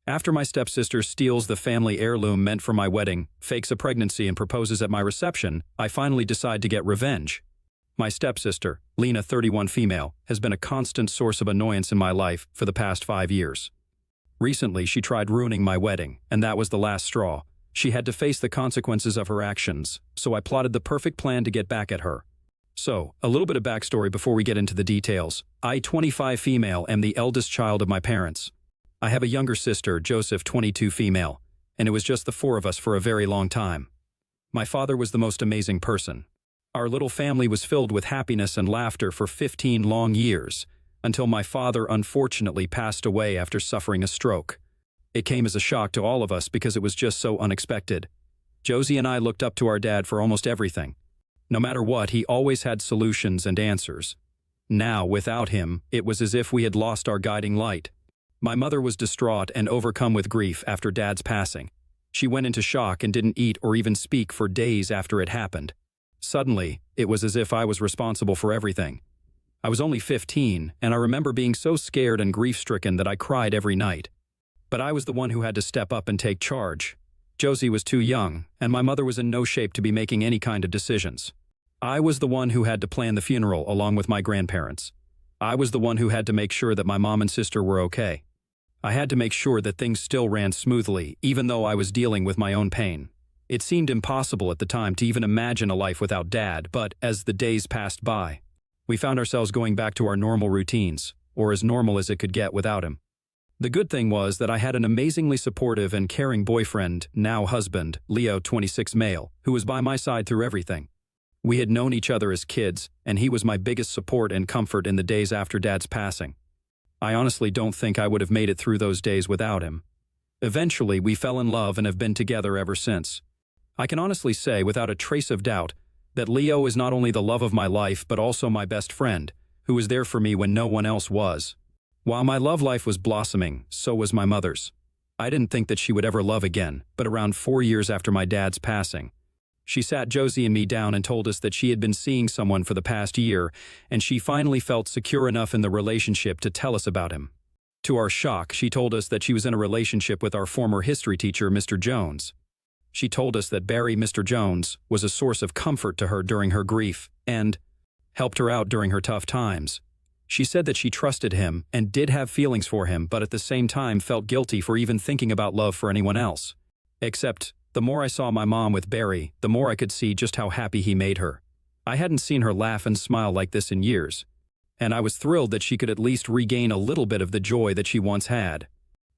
After my stepsister steals the family heirloom meant for my wedding, fakes a pregnancy and proposes at my reception, I finally decide to get revenge. My stepsister, Lena 31 female, has been a constant source of annoyance in my life for the past 5 years. Recently, she tried ruining my wedding, and that was the last straw. She had to face the consequences of her actions, so I plotted the perfect plan to get back at her. So, a little bit of backstory before we get into the details. I, 25 female, am the eldest child of my parents. I have a younger sister, Joseph, 22 female, and it was just the 4 of us for a very long time. My father was the most amazing person. Our little family was filled with happiness and laughter for 15 long years, until my father unfortunately passed away after suffering a stroke. It came as a shock to all of us because it was just so unexpected. Josie and I looked up to our dad for almost everything. No matter what, he always had solutions and answers. Now, without him, it was as if we had lost our guiding light. My mother was distraught and overcome with grief after Dad's passing. She went into shock and didn't eat or even speak for days after it happened. Suddenly, it was as if I was responsible for everything. I was only 15, and I remember being so scared and grief-stricken that I cried every night. But I was the one who had to step up and take charge. Josie was too young, and my mother was in no shape to be making any kind of decisions. I was the one who had to plan the funeral along with my grandparents. I was the one who had to make sure that my mom and sister were okay. I had to make sure that things still ran smoothly, even though I was dealing with my own pain. It seemed impossible at the time to even imagine a life without Dad, but as the days passed by, we found ourselves going back to our normal routines, or as normal as it could get without him. The good thing was that I had an amazingly supportive and caring boyfriend, now husband, Leo 26 male, who was by my side through everything. We had known each other as kids, and he was my biggest support and comfort in the days after Dad's passing. I honestly don't think I would have made it through those days without him. Eventually, we fell in love and have been together ever since. I can honestly say, without a trace of doubt, that Leo is not only the love of my life but also my best friend, who was there for me when no one else was. While my love life was blossoming, so was my mother's. I didn't think that she would ever love again, but around 4 years after my dad's passing, she sat Josie and me down and told us that she had been seeing someone for the past year, and she finally felt secure enough in the relationship to tell us about him. To our shock, she told us that she was in a relationship with our former history teacher, Mr. Jones. She told us that Barry, Mr. Jones, was a source of comfort to her during her grief and helped her out during her tough times. She said that she trusted him and did have feelings for him, but at the same time felt guilty for even thinking about love for anyone else. Except, the more I saw my mom with Barry, the more I could see just how happy he made her. I hadn't seen her laugh and smile like this in years, and I was thrilled that she could at least regain a little bit of the joy that she once had.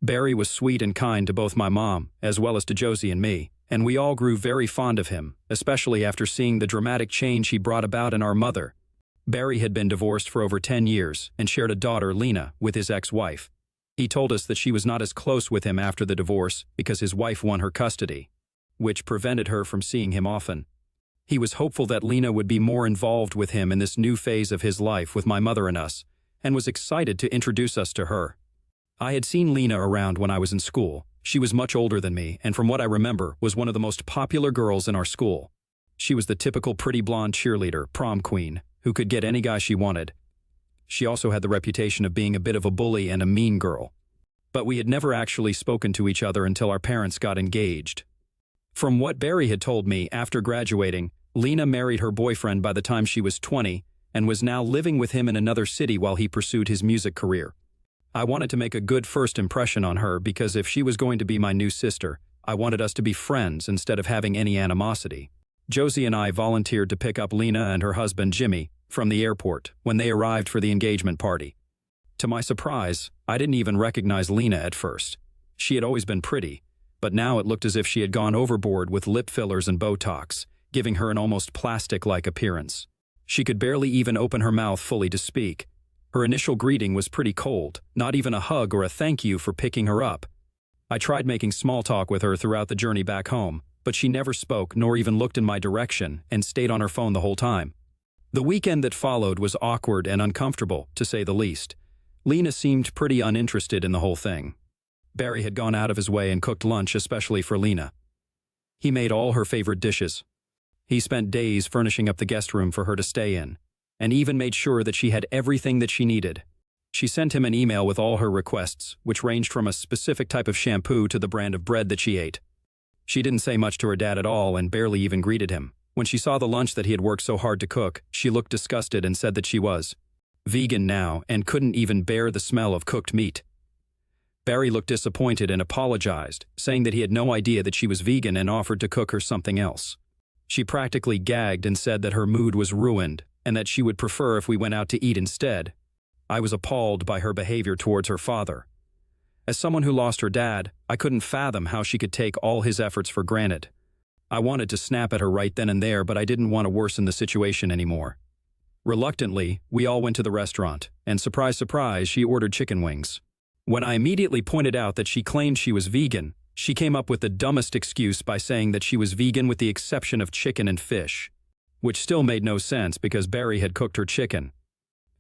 Barry was sweet and kind to both my mom, as well as to Josie and me, and we all grew very fond of him, especially after seeing the dramatic change he brought about in our mother. Barry had been divorced for over 10 years and shared a daughter, Lena, with his ex-wife. He told us that she was not as close with him after the divorce because his wife won her custody, which prevented her from seeing him often. He was hopeful that Lena would be more involved with him in this new phase of his life with my mother and us, and was excited to introduce us to her. I had seen Lena around when I was in school. She was much older than me, and from what I remember, was one of the most popular girls in our school. She was the typical pretty blonde cheerleader, prom queen, who could get any guy she wanted. She also had the reputation of being a bit of a bully and a mean girl. But we had never actually spoken to each other until our parents got engaged. From what Barry had told me, after graduating, Lena married her boyfriend by the time she was 20 and was now living with him in another city while he pursued his music career. I wanted to make a good first impression on her because if she was going to be my new sister, I wanted us to be friends instead of having any animosity. Josie and I volunteered to pick up Lena and her husband Jimmy from the airport when they arrived for the engagement party. To my surprise, I didn't even recognize Lena at first. She had always been pretty, but now it looked as if she had gone overboard with lip fillers and Botox, giving her an almost plastic-like appearance. She could barely even open her mouth fully to speak. Her initial greeting was pretty cold, not even a hug or a thank you for picking her up. I tried making small talk with her throughout the journey back home, but she never spoke nor even looked in my direction and stayed on her phone the whole time. The weekend that followed was awkward and uncomfortable, to say the least. Lena seemed pretty uninterested in the whole thing. Barry had gone out of his way and cooked lunch especially for Lena. He made all her favorite dishes. He spent days furnishing up the guest room for her to stay in, and even made sure that she had everything that she needed. She sent him an email with all her requests, which ranged from a specific type of shampoo to the brand of bread that she ate. She didn't say much to her dad at all and barely even greeted him. When she saw the lunch that he had worked so hard to cook, she looked disgusted and said that she was vegan now and couldn't even bear the smell of cooked meat. Barry looked disappointed and apologized, saying that he had no idea that she was vegan and offered to cook her something else. She practically gagged and said that her mood was ruined and that she would prefer if we went out to eat instead. I was appalled by her behavior towards her father. As someone who lost her dad, I couldn't fathom how she could take all his efforts for granted. I wanted to snap at her right then and there, but I didn't want to worsen the situation anymore. Reluctantly, we all went to the restaurant, and surprise, surprise, she ordered chicken wings. When I immediately pointed out that she claimed she was vegan, she came up with the dumbest excuse by saying that she was vegan with the exception of chicken and fish, which still made no sense because Barry had cooked her chicken.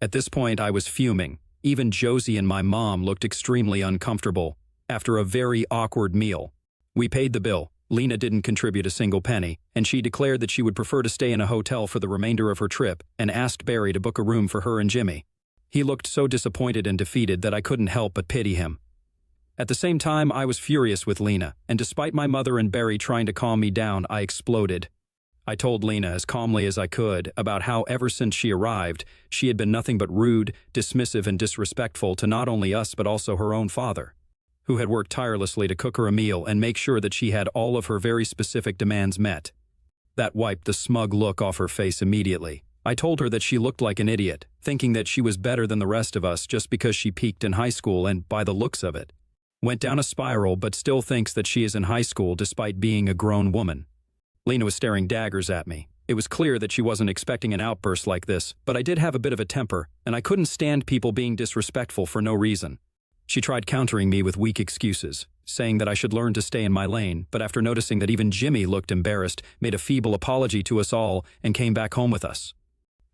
At this point, I was fuming. Even Josie and my mom looked extremely uncomfortable. After a very awkward meal, we paid the bill. Lena didn't contribute a single penny, and she declared that she would prefer to stay in a hotel for the remainder of her trip and asked Barry to book a room for her and Jimmy. He looked so disappointed and defeated that I couldn't help but pity him. At the same time, I was furious with Lena, and despite my mother and Barry trying to calm me down, I exploded. I told Lena as calmly as I could about how ever since she arrived, she had been nothing but rude, dismissive, and disrespectful to not only us but also her own father, who had worked tirelessly to cook her a meal and make sure that she had all of her very specific demands met. That wiped the smug look off her face immediately. I told her that she looked like an idiot, thinking that she was better than the rest of us just because she peaked in high school and, by the looks of it, went down a spiral but still thinks that she is in high school despite being a grown woman. Lena was staring daggers at me. It was clear that she wasn't expecting an outburst like this, but I did have a bit of a temper, and I couldn't stand people being disrespectful for no reason. She tried countering me with weak excuses, saying that I should learn to stay in my lane, but after noticing that even Jimmy looked embarrassed, made a feeble apology to us all and came back home with us.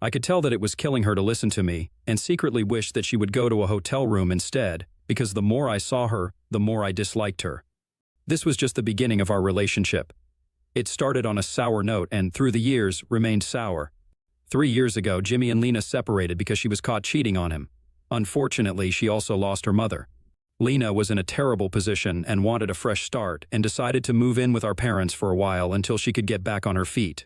I could tell that it was killing her to listen to me, and secretly wished that she would go to a hotel room instead, because the more I saw her, the more I disliked her. This was just the beginning of our relationship. It started on a sour note and, through the years, remained sour. 3 years ago, Jimmy and Lena separated because she was caught cheating on him. Unfortunately, she also lost her mother. Lena was in a terrible position and wanted a fresh start and decided to move in with our parents for a while until she could get back on her feet.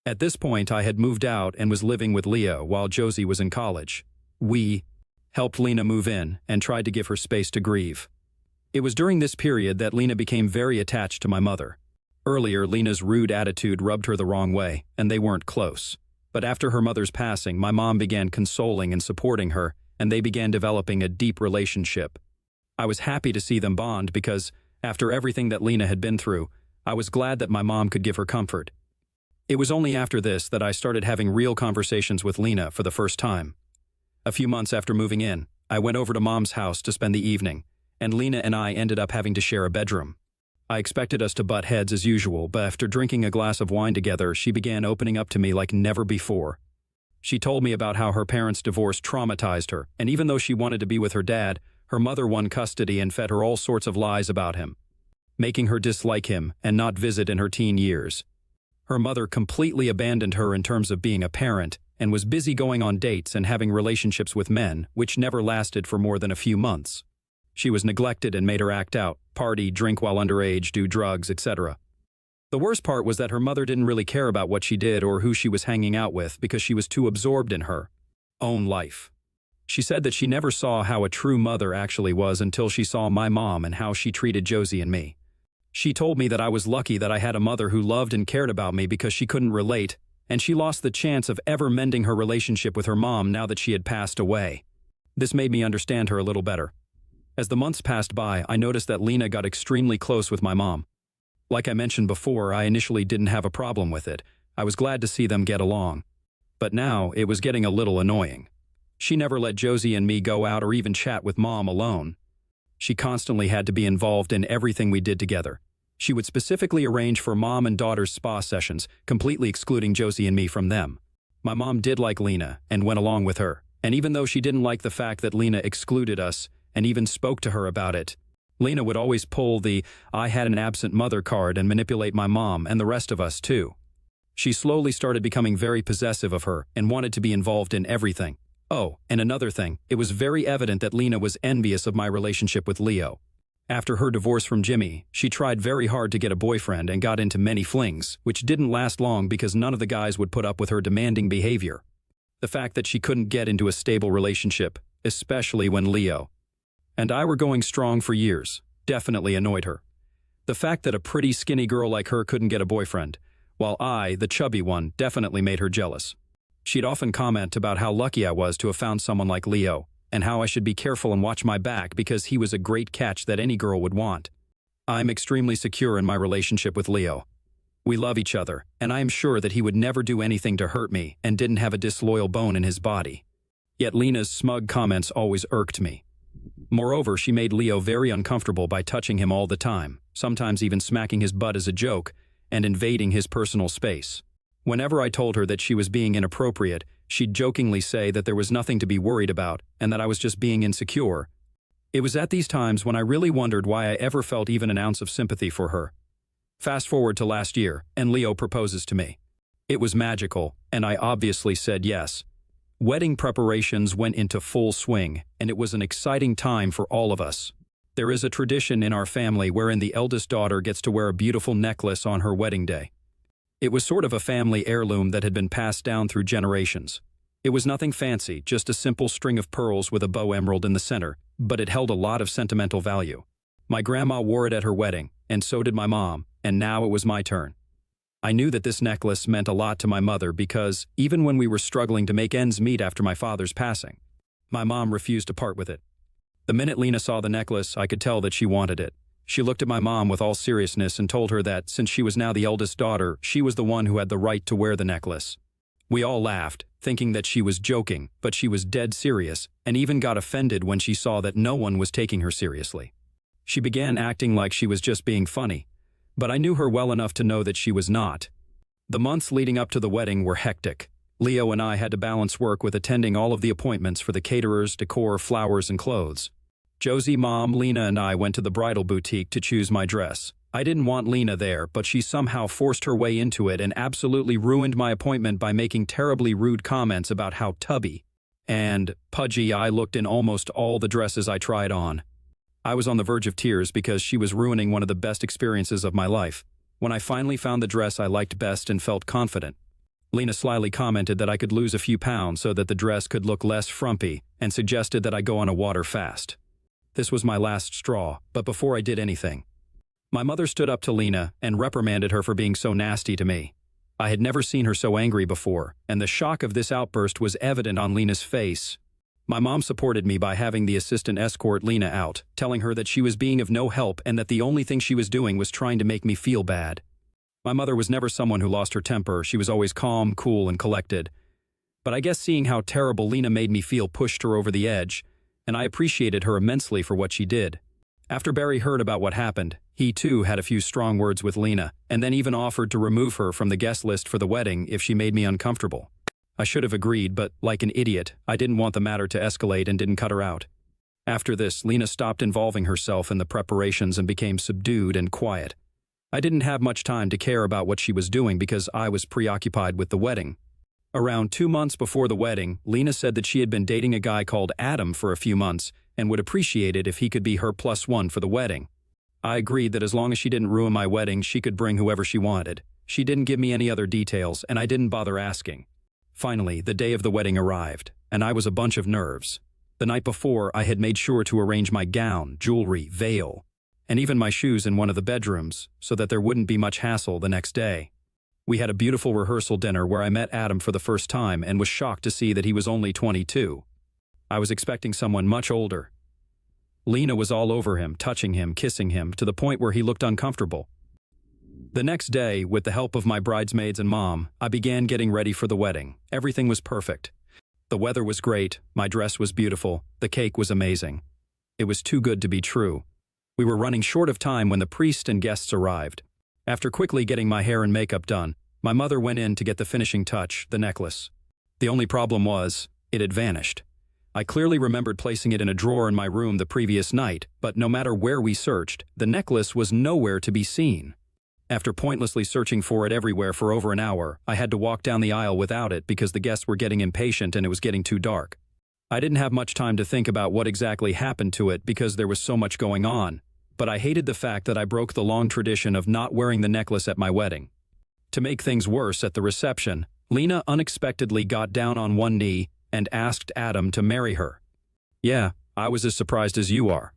At this point, I had moved out and was living with Leo while Josie was in college. We helped Lena move in and tried to give her space to grieve. It was during this period that Lena became very attached to my mother. Earlier, Lena's rude attitude rubbed her the wrong way, and they weren't close. But after her mother's passing, my mom began consoling and supporting her, and they began developing a deep relationship. I was happy to see them bond because, after everything that Lena had been through, I was glad that my mom could give her comfort. It was only after this that I started having real conversations with Lena for the first time. A few months after moving in, I went over to Mom's house to spend the evening, and Lena and I ended up having to share a bedroom. I expected us to butt heads as usual, but after drinking a glass of wine together, she began opening up to me like never before. She told me about how her parents' divorce traumatized her, and even though she wanted to be with her dad, her mother won custody and fed her all sorts of lies about him, making her dislike him and not visit in her teen years. Her mother completely abandoned her in terms of being a parent and was busy going on dates and having relationships with men, which never lasted for more than a few months. She was neglected and made her act out, party, drink while underage, do drugs, etc. The worst part was that her mother didn't really care about what she did or who she was hanging out with because she was too absorbed in her own life. She said that she never saw how a true mother actually was until she saw my mom and how she treated Josie and me. She told me that I was lucky that I had a mother who loved and cared about me because she couldn't relate, and she lost the chance of ever mending her relationship with her mom now that she had passed away. This made me understand her a little better. As the months passed by, I noticed that Lena got extremely close with my mom. Like I mentioned before, I initially didn't have a problem with it. I was glad to see them get along. But now, it was getting a little annoying. She never let Josie and me go out or even chat with Mom alone. She constantly had to be involved in everything we did together. She would specifically arrange for Mom and daughter's spa sessions, completely excluding Josie and me from them. My mom did like Lena and went along with her, and even though she didn't like the fact that Lena excluded us and even spoke to her about it, Lena would always pull the "I had an absent mother" card and manipulate my mom and the rest of us too. She slowly started becoming very possessive of her and wanted to be involved in everything. Oh, and another thing, it was very evident that Lena was envious of my relationship with Leo. After her divorce from Jimmy, she tried very hard to get a boyfriend and got into many flings, which didn't last long because none of the guys would put up with her demanding behavior. The fact that she couldn't get into a stable relationship, especially when Leo and I were going strong for years, definitely annoyed her. The fact that a pretty skinny girl like her couldn't get a boyfriend, while I, the chubby one, definitely made her jealous. She'd often comment about how lucky I was to have found someone like Leo, and how I should be careful and watch my back because he was a great catch that any girl would want. I'm extremely secure in my relationship with Leo. We love each other, and I am sure that he would never do anything to hurt me and didn't have a disloyal bone in his body. Yet Lena's smug comments always irked me. Moreover, she made Leo very uncomfortable by touching him all the time, sometimes even smacking his butt as a joke, and invading his personal space. Whenever I told her that she was being inappropriate, she'd jokingly say that there was nothing to be worried about and that I was just being insecure. It was at these times when I really wondered why I ever felt even an ounce of sympathy for her. Fast forward to last year, and Leo proposes to me. It was magical, and I obviously said yes. Wedding preparations went into full swing, and it was an exciting time for all of us. There is a tradition in our family wherein the eldest daughter gets to wear a beautiful necklace on her wedding day. It was sort of a family heirloom that had been passed down through generations. It was nothing fancy, just a simple string of pearls with a bow emerald in the center, but it held a lot of sentimental value. My grandma wore it at her wedding, and so did my mom, and now it was my turn. I knew that this necklace meant a lot to my mother because, even when we were struggling to make ends meet after my father's passing, my mom refused to part with it. The minute Lena saw the necklace, I could tell that she wanted it. She looked at my mom with all seriousness and told her that, since she was now the eldest daughter, she was the one who had the right to wear the necklace. We all laughed, thinking that she was joking, but she was dead serious, and even got offended when she saw that no one was taking her seriously. She began acting like she was just being funny, but I knew her well enough to know that she was not. The months leading up to the wedding were hectic. Leo and I had to balance work with attending all of the appointments for the caterers, decor, flowers, and clothes. Josie, Mom, Lena, and I went to the bridal boutique to choose my dress. I didn't want Lena there, but she somehow forced her way into it and absolutely ruined my appointment by making terribly rude comments about how tubby and pudgy I looked in almost all the dresses I tried on. I was on the verge of tears because she was ruining one of the best experiences of my life. When I finally found the dress I liked best and felt confident, Lena slyly commented that I could lose a few pounds so that the dress could look less frumpy and suggested that I go on a water fast. This was my last straw, but before I did anything, my mother stood up to Lena and reprimanded her for being so nasty to me. I had never seen her so angry before, and the shock of this outburst was evident on Lena's face. My mom supported me by having the assistant escort Lena out, telling her that she was being of no help and that the only thing she was doing was trying to make me feel bad. My mother was never someone who lost her temper. She was always calm, cool, and collected. But I guess seeing how terrible Lena made me feel pushed her over the edge, and I appreciated her immensely for what she did. After Barry heard about what happened, he too had a few strong words with Lena, and then even offered to remove her from the guest list for the wedding if she made me uncomfortable. I should have agreed, but like an idiot, I didn't want the matter to escalate and didn't cut her out. After this, Lena stopped involving herself in the preparations and became subdued and quiet. I didn't have much time to care about what she was doing because I was preoccupied with the wedding. Around 2 months before the wedding, Lena said that she had been dating a guy called Adam for a few months and would appreciate it if he could be her +1 for the wedding. I agreed that as long as she didn't ruin my wedding, she could bring whoever she wanted. She didn't give me any other details, and I didn't bother asking. Finally, the day of the wedding arrived, and I was a bunch of nerves. The night before, I had made sure to arrange my gown, jewelry, veil, and even my shoes in one of the bedrooms so that there wouldn't be much hassle the next day. We had a beautiful rehearsal dinner where I met Adam for the first time and was shocked to see that he was only 22. I was expecting someone much older. Lena was all over him, touching him, kissing him, to the point where he looked uncomfortable. The next day, with the help of my bridesmaids and mom, I began getting ready for the wedding. Everything was perfect. The weather was great, my dress was beautiful, the cake was amazing. It was too good to be true. We were running short of time when the priest and guests arrived. After quickly getting my hair and makeup done, my mother went in to get the finishing touch, the necklace. The only problem was, it had vanished. I clearly remembered placing it in a drawer in my room the previous night, but no matter where we searched, the necklace was nowhere to be seen. After pointlessly searching for it everywhere for over an hour, I had to walk down the aisle without it because the guests were getting impatient and it was getting too dark. I didn't have much time to think about what exactly happened to it because there was so much going on, but I hated the fact that I broke the long tradition of not wearing the necklace at my wedding. To make things worse, at the reception, Lena unexpectedly got down on one knee and asked Adam to marry her. Yeah, I was as surprised as you are.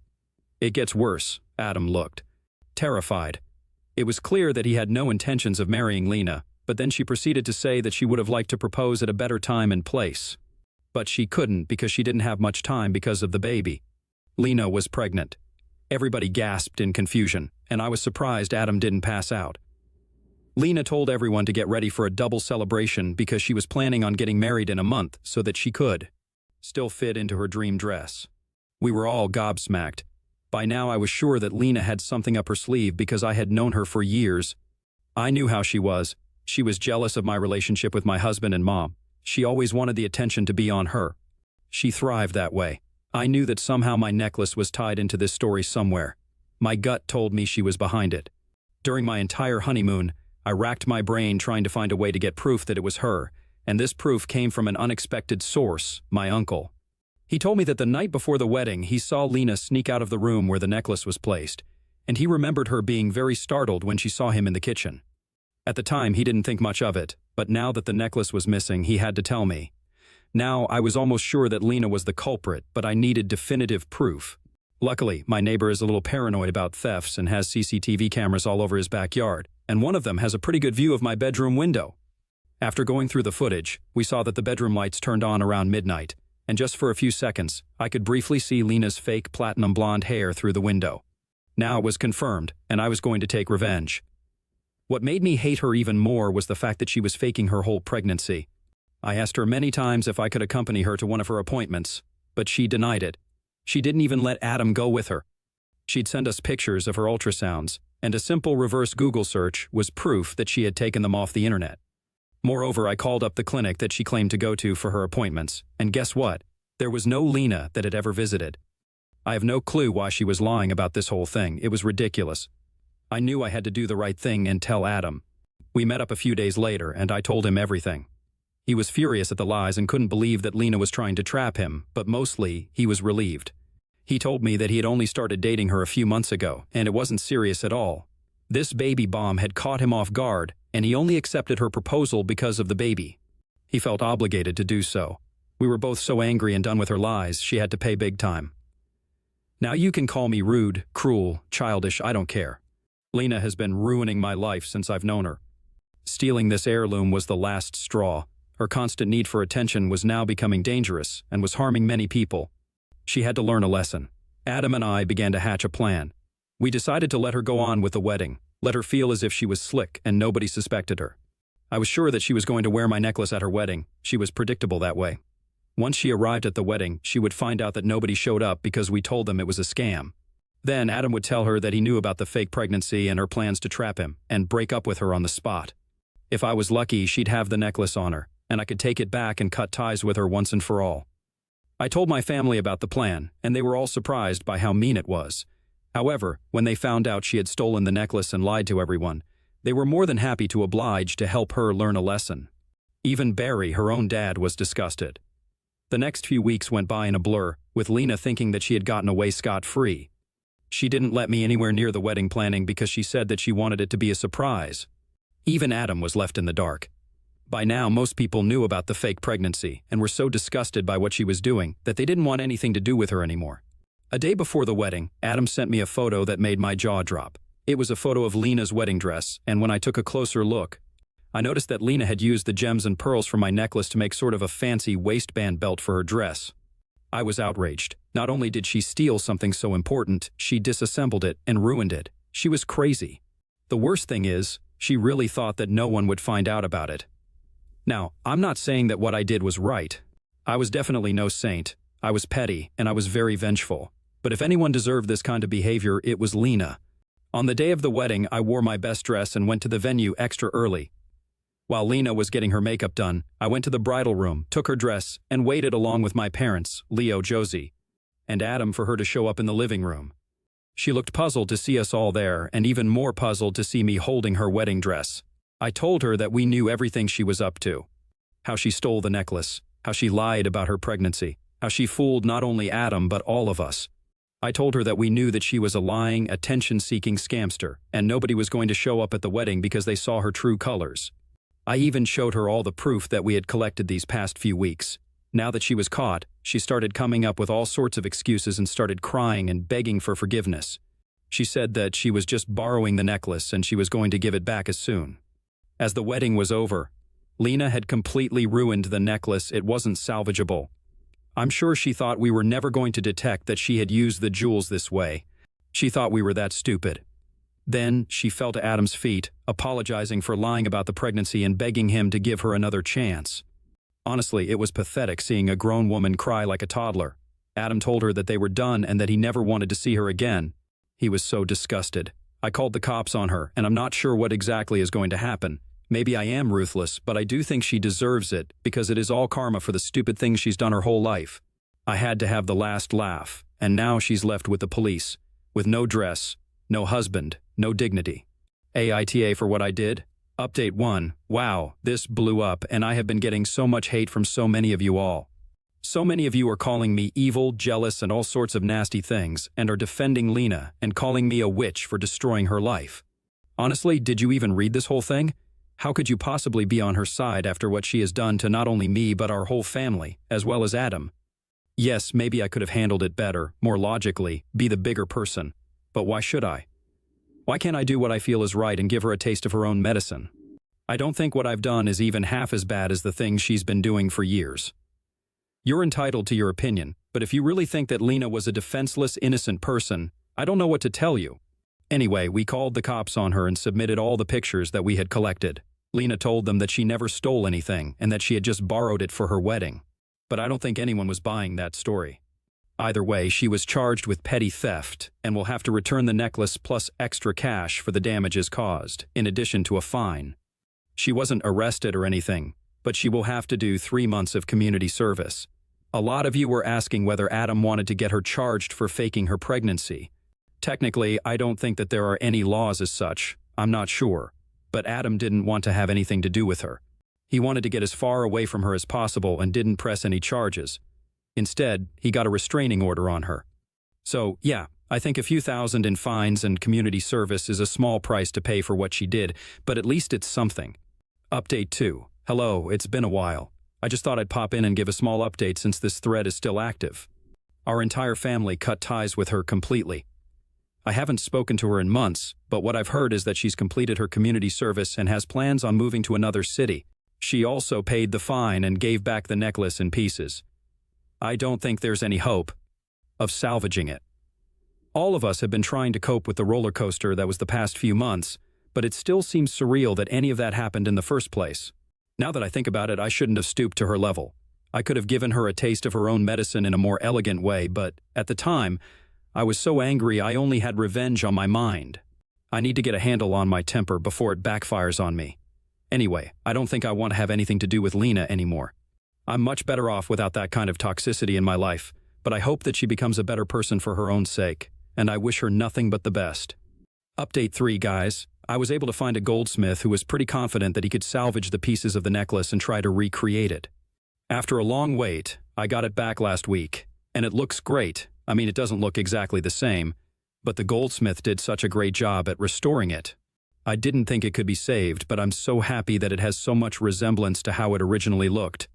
It gets worse. Adam looked terrified. It was clear that he had no intentions of marrying Lena, but then she proceeded to say that she would have liked to propose at a better time and place. But she couldn't because she didn't have much time because of the baby. Lena was pregnant. Everybody gasped in confusion, and I was surprised Adam didn't pass out. Lena told everyone to get ready for a double celebration because she was planning on getting married in a month so that she could still fit into her dream dress. We were all gobsmacked. By now I was sure that Lena had something up her sleeve because I had known her for years. I knew how she was. She was jealous of my relationship with my husband and mom. She always wanted the attention to be on her. She thrived that way. I knew that somehow my necklace was tied into this story somewhere. My gut told me she was behind it. During my entire honeymoon, I racked my brain trying to find a way to get proof that it was her, and this proof came from an unexpected source, my uncle. He told me that the night before the wedding, he saw Lena sneak out of the room where the necklace was placed, and he remembered her being very startled when she saw him in the kitchen. At the time, he didn't think much of it, but now that the necklace was missing, he had to tell me. Now, I was almost sure that Lena was the culprit, but I needed definitive proof. Luckily, my neighbor is a little paranoid about thefts and has CCTV cameras all over his backyard, and one of them has a pretty good view of my bedroom window. After going through the footage, we saw that the bedroom lights turned on around midnight, and just for a few seconds, I could briefly see Lena's fake platinum blonde hair through the window. Now it was confirmed, and I was going to take revenge. What made me hate her even more was the fact that she was faking her whole pregnancy. I asked her many times if I could accompany her to one of her appointments, but she denied it. She didn't even let Adam go with her. She'd send us pictures of her ultrasounds, and a simple reverse Google search was proof that she had taken them off the internet. Moreover, I called up the clinic that she claimed to go to for her appointments, and guess what? There was no Lena that had ever visited. I have no clue why she was lying about this whole thing. It was ridiculous. I knew I had to do the right thing and tell Adam. We met up a few days later, and I told him everything. He was furious at the lies and couldn't believe that Lena was trying to trap him, but mostly, he was relieved. He told me that he had only started dating her a few months ago, and it wasn't serious at all. This baby bomb had caught him off guard, and he only accepted her proposal because of the baby. He felt obligated to do so. We were both so angry and done with her lies, she had to pay big time. Now you can call me rude, cruel, childish, I don't care. Lena has been ruining my life since I've known her. Stealing this heirloom was the last straw. Her constant need for attention was now becoming dangerous and was harming many people. She had to learn a lesson. Adam and I began to hatch a plan. We decided to let her go on with the wedding, let her feel as if she was slick and nobody suspected her. I was sure that she was going to wear my necklace at her wedding. She was predictable that way. Once she arrived at the wedding, she would find out that nobody showed up because we told them it was a scam. Then Adam would tell her that he knew about the fake pregnancy and her plans to trap him and break up with her on the spot. If I was lucky, she'd have the necklace on her, and I could take it back and cut ties with her once and for all. I told my family about the plan, and they were all surprised by how mean it was. However, when they found out she had stolen the necklace and lied to everyone, they were more than happy to oblige to help her learn a lesson. Even Barry, her own dad, was disgusted. The next few weeks went by in a blur, with Lena thinking that she had gotten away scot-free. She didn't let me anywhere near the wedding planning because she said that she wanted it to be a surprise. Even Adam was left in the dark. By now, most people knew about the fake pregnancy and were so disgusted by what she was doing that they didn't want anything to do with her anymore. A day before the wedding, Adam sent me a photo that made my jaw drop. It was a photo of Lena's wedding dress, and when I took a closer look, I noticed that Lena had used the gems and pearls from my necklace to make sort of a fancy waistband belt for her dress. I was outraged. Not only did she steal something so important, she disassembled it and ruined it. She was crazy. The worst thing is, she really thought that no one would find out about it. Now, I'm not saying that what I did was right. I was definitely no saint. I was petty, and I was very vengeful. But if anyone deserved this kind of behavior, it was Lena. On the day of the wedding, I wore my best dress and went to the venue extra early. While Lena was getting her makeup done, I went to the bridal room, took her dress, and waited along with my parents, Leo, Josie, and Adam for her to show up in the living room. She looked puzzled to see us all there, and even more puzzled to see me holding her wedding dress. I told her that we knew everything she was up to. How she stole the necklace, how she lied about her pregnancy, how she fooled not only Adam but all of us. I told her that we knew that she was a lying, attention-seeking scamster, and nobody was going to show up at the wedding because they saw her true colors. I even showed her all the proof that we had collected these past few weeks. Now that she was caught, she started coming up with all sorts of excuses and started crying and begging for forgiveness. She said that she was just borrowing the necklace and she was going to give it back as soon. As the wedding was over, Lena had completely ruined the necklace. It wasn't salvageable. I'm sure she thought we were never going to detect that she had used the jewels this way. She thought we were that stupid. Then she fell to Adam's feet, apologizing for lying about the pregnancy and begging him to give her another chance. Honestly, it was pathetic seeing a grown woman cry like a toddler. Adam told her that they were done and that he never wanted to see her again. He was so disgusted. I called the cops on her, and I'm not sure what exactly is going to happen. Maybe I am ruthless, but I do think she deserves it because it is all karma for the stupid things she's done her whole life. I had to have the last laugh, and now she's left with the police, with no dress, no husband, no dignity. AITA for what I did? Update 1. Wow, this blew up, and I have been getting so much hate from so many of you all. So many of you are calling me evil, jealous, and all sorts of nasty things, and are defending Lena and calling me a witch for destroying her life. Honestly, did you even read this whole thing? How could you possibly be on her side after what she has done to not only me but our whole family, as well as Adam? Yes, maybe I could have handled it better, more logically, be the bigger person. But why should I? Why can't I do what I feel is right and give her a taste of her own medicine? I don't think what I've done is even half as bad as the things she's been doing for years. You're entitled to your opinion, but if you really think that Lena was a defenseless, innocent person, I don't know what to tell you. Anyway, we called the cops on her and submitted all the pictures that we had collected. Lena told them that she never stole anything and that she had just borrowed it for her wedding. But I don't think anyone was buying that story. Either way, she was charged with petty theft and will have to return the necklace plus extra cash for the damages caused, in addition to a fine. She wasn't arrested or anything, but she will have to do 3 months of community service. A lot of you were asking whether Adam wanted to get her charged for faking her pregnancy. Technically, I don't think that there are any laws as such. I'm not sure. But Adam didn't want to have anything to do with her. He wanted to get as far away from her as possible and didn't press any charges. Instead, he got a restraining order on her. So, yeah, I think a few thousand in fines and community service is a small price to pay for what she did, but at least it's something. Update 2. Hello, it's been a while. I just thought I'd pop in and give a small update since this thread is still active. Our entire family cut ties with her completely. I haven't spoken to her in months, but what I've heard is that she's completed her community service and has plans on moving to another city. She also paid the fine and gave back the necklace in pieces. I don't think there's any hope of salvaging it. All of us have been trying to cope with the roller coaster that was the past few months, but it still seems surreal that any of that happened in the first place. Now that I think about it, I shouldn't have stooped to her level. I could have given her a taste of her own medicine in a more elegant way, but at the time, I was so angry I only had revenge on my mind. I need to get a handle on my temper before it backfires on me. Anyway, I don't think I want to have anything to do with Lena anymore. I'm much better off without that kind of toxicity in my life, but I hope that she becomes a better person for her own sake, and I wish her nothing but the best. Update 3, guys. I was able to find a goldsmith who was pretty confident that he could salvage the pieces of the necklace and try to recreate it. After a long wait, I got it back last week, and it looks great. I mean, it doesn't look exactly the same, but the goldsmith did such a great job at restoring it. I didn't think it could be saved, but I'm so happy that it has so much resemblance to how it originally looked.